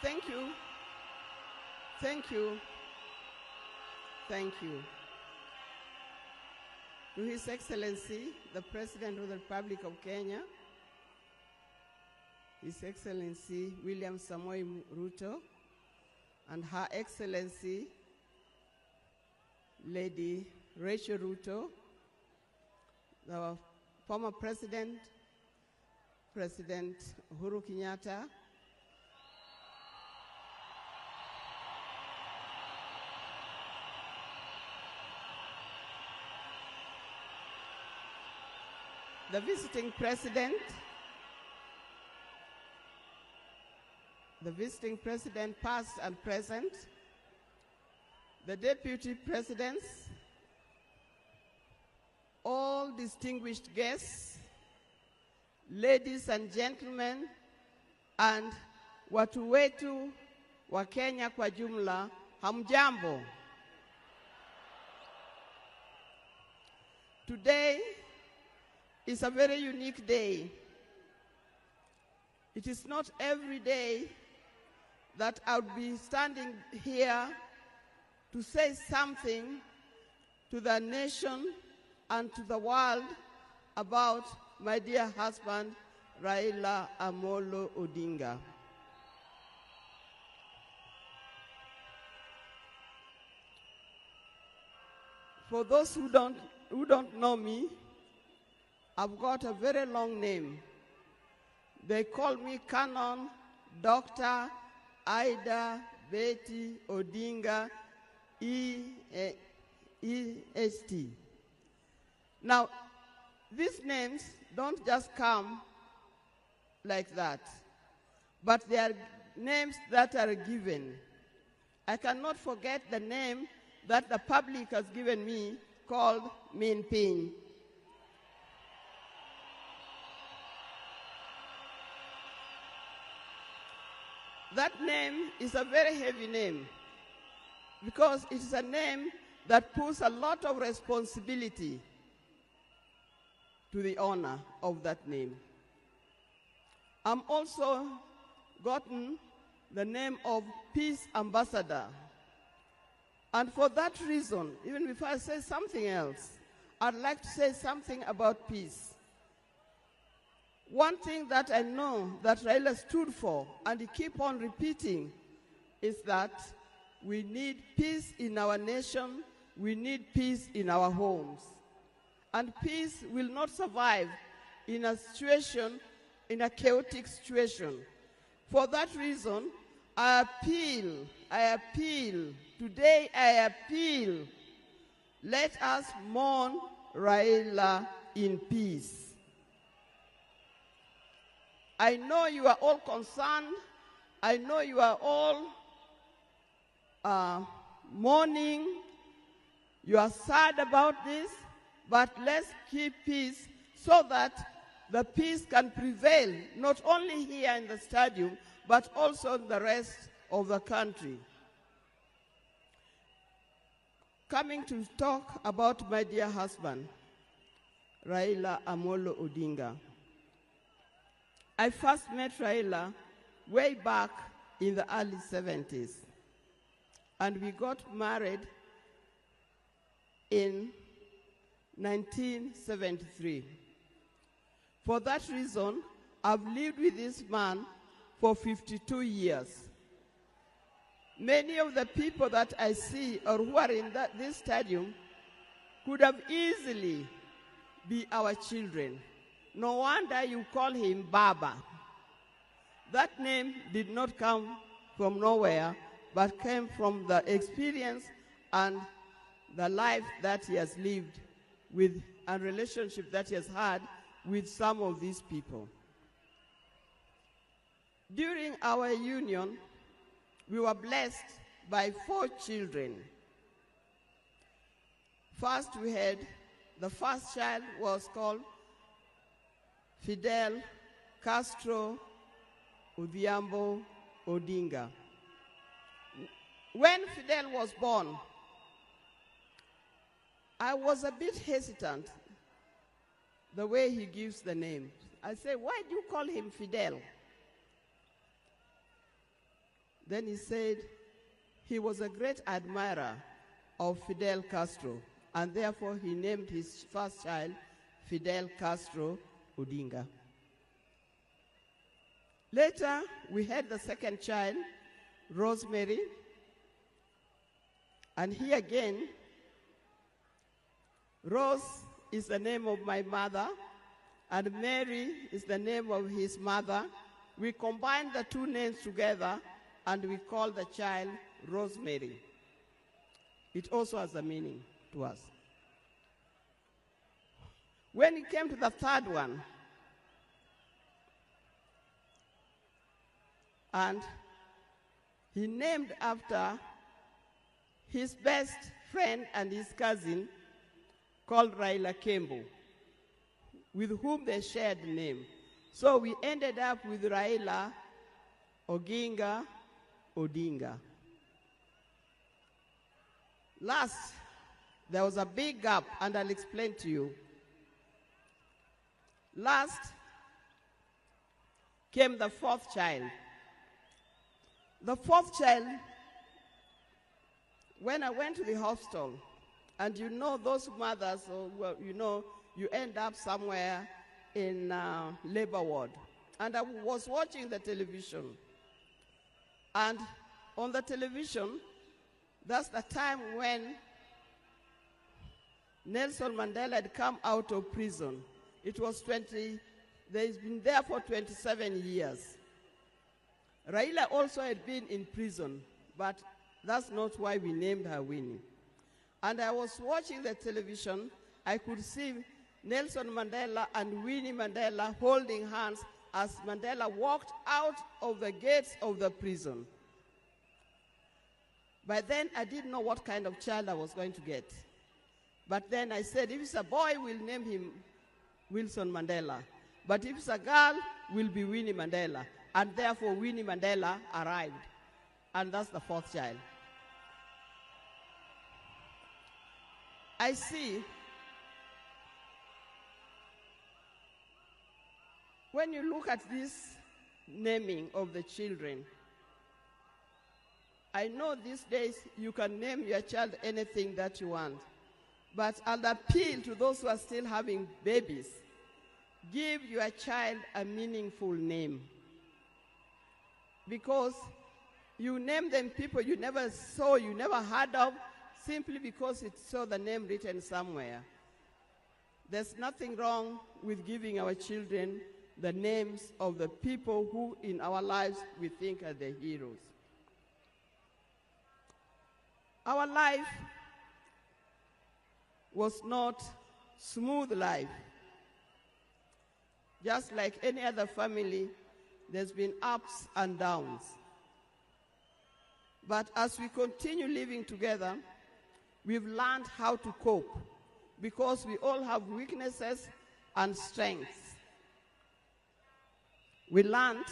Thank you. Thank you. Thank you. To His Excellency, the President of the Republic of Kenya, His Excellency William Samoei Ruto, and Her Excellency Lady Rachel Ruto, the former President, President Uhuru Kenyatta, the visiting president past and present, the deputy presidents, all distinguished guests, ladies and gentlemen, and watu wetu wa Kenya kwa jumla, hamjambo. Today is a very unique day. It is not every day that I would be standing here to say something to the nation and to the world about my dear husband, Raila Amolo Odinga. For those who don't know me, I've got a very long name. They call me Canon Dr. Ida Betty Odinga EST. Now, these names don't just come like that, but they are names that are given. I cannot forget the name that the public has given me called Min Pin. That name is a very heavy name because it is a name that puts a lot of responsibility to the owner of that name. I'm also gotten the name of Peace Ambassador. And for that reason, even before I say something else, I'd like to say something about peace. One thing that I know that Raila stood for, and he keep on repeating, is that we need peace in our nation, we need peace in our homes. And peace will not survive in a situation, in a chaotic situation. For that reason, I appeal, today I appeal, let us mourn Raila in peace. I know you are all concerned. I know you are all mourning. You are sad about this, but let's keep peace so that the peace can prevail, not only here in the stadium, but also in the rest of the country. Coming to talk about my dear husband, Raila Amolo Odinga. I first met Raila way back in the early 70s, and we got married in 1973. For that reason, I've lived with this man for 52 years. Many of the people that I see or who are in this stadium could have easily been our children. No wonder you call him Baba. That name did not come from nowhere, but came from the experience and the life that he has lived with and relationship that he has had with some of these people. During our union, we were blessed by 4 children. First, the first child was called Fidel Castro Odhiambo Odinga. When Fidel was born, I was a bit hesitant the way he gives the name. I say, why do you call him Fidel? Then he said he was a great admirer of Fidel Castro, and therefore he named his first child Fidel Castro Odinga. Later, we had the second child, Rosemary, and here again, Rose is the name of my mother, and Mary is the name of his mother. We combined the two names together, and we called the child Rosemary. It also has a meaning to us. When it came to the third one, and he named after his best friend and his cousin called Raila Kembo, with whom they shared the name. So we ended up with Raila Odinga. Last, there was a big gap, and I'll explain to you. Last came the fourth child. The fourth child, when I went to the hospital, and you know those mothers, well, you know, you end up somewhere in labor ward. And I was watching the television. And on the television, that's the time when Nelson Mandela had come out of prison. It was he's been there for 27 years. Raila also had been in prison, but that's not why we named her Winnie. And I was watching the television. I could see Nelson Mandela and Winnie Mandela holding hands as Mandela walked out of the gates of the prison. By then, I didn't know what kind of child I was going to get. But then I said, if it's a boy, we'll name him Wilson Mandela. But if it's a girl, we'll be Winnie Mandela. And therefore, Winnie Mandela arrived. And that's the fourth child. I see, when you look at this naming of the children, I know these days you can name your child anything that you want. But I'll appeal to those who are still having babies. Give your child a meaningful name. Because you name them people you never saw, you never heard of, simply because it saw the name written somewhere. There's nothing wrong with giving our children the names of the people who in our lives we think are the heroes. Our life was not smooth life. Just like any other family, there's been ups and downs. But as we continue living together, we've learned how to cope because we all have weaknesses and strengths. We learned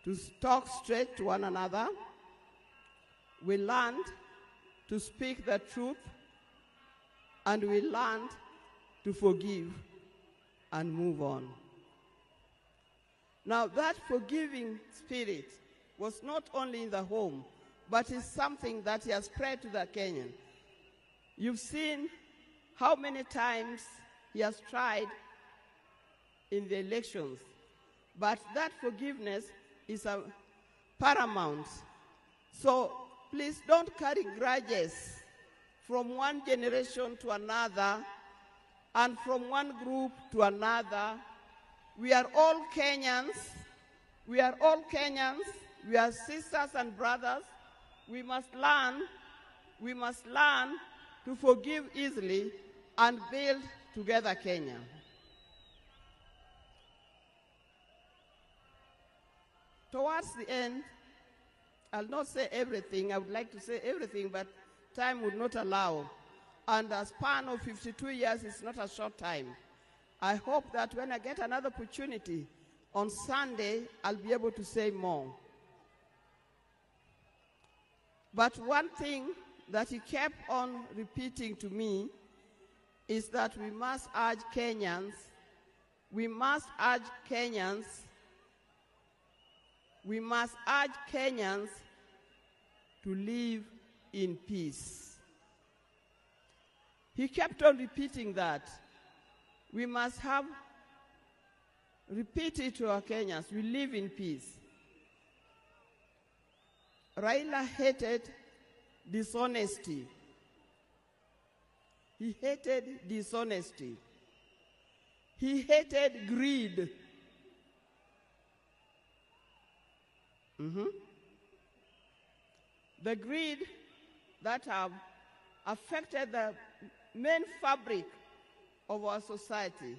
to talk straight to one another. We learned to speak the truth, and we learned to forgive and move on. Now, that forgiving spirit was not only in the home, but is something that has spread to the Kenyan. You've seen how many times he has tried in the elections, but that forgiveness is paramount. So please don't carry grudges from one generation to another and from one group to another. We are all Kenyans. We are all Kenyans. We are sisters and brothers. We must learn to forgive easily and build together Kenya. Towards the end, I'll not say everything. I would like to say everything, but time would not allow. And a span of 52 years is not a short time. I hope that when I get another opportunity on Sunday, I'll be able to say more. But one thing that he kept on repeating to me is that we must urge Kenyans we must urge Kenyans to live in peace. He kept on repeating that. We must repeat it to our Kenyans, we live in peace. Raila hated dishonesty. He hated dishonesty. He hated greed. The greed that have affected the main fabric of our society.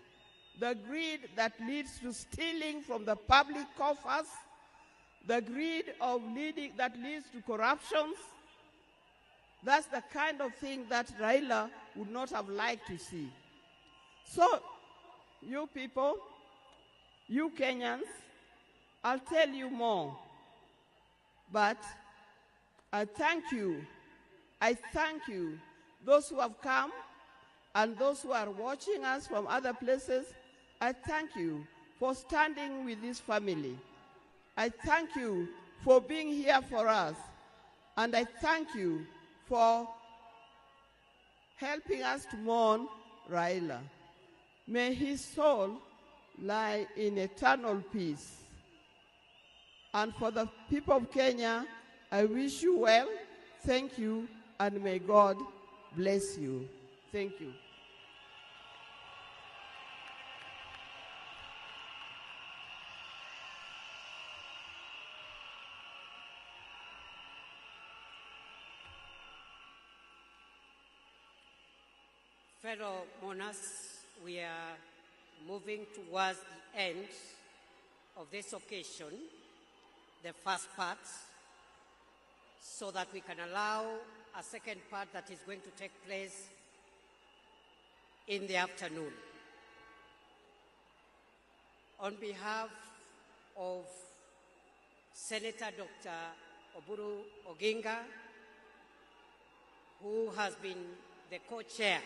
The greed that leads to stealing from the public coffers. The greed that leads to corruptions. That's the kind of thing that Raila would not have liked to see. So, you people, you Kenyans, I'll tell you more. But I thank you. I thank you, those who have come and those who are watching us from other places. I thank you for standing with this family. I thank you for being here for us. And I thank you for helping us to mourn Raila. May his soul lie in eternal peace. And for the people of Kenya, I wish you well, thank you, and may God bless you. Thank you. Fellow monarchs, we are moving towards the end of this occasion, the first part, so that we can allow a second part that is going to take place in the afternoon. On behalf of Senator Dr. Oburu Oginga, who has been the co-chair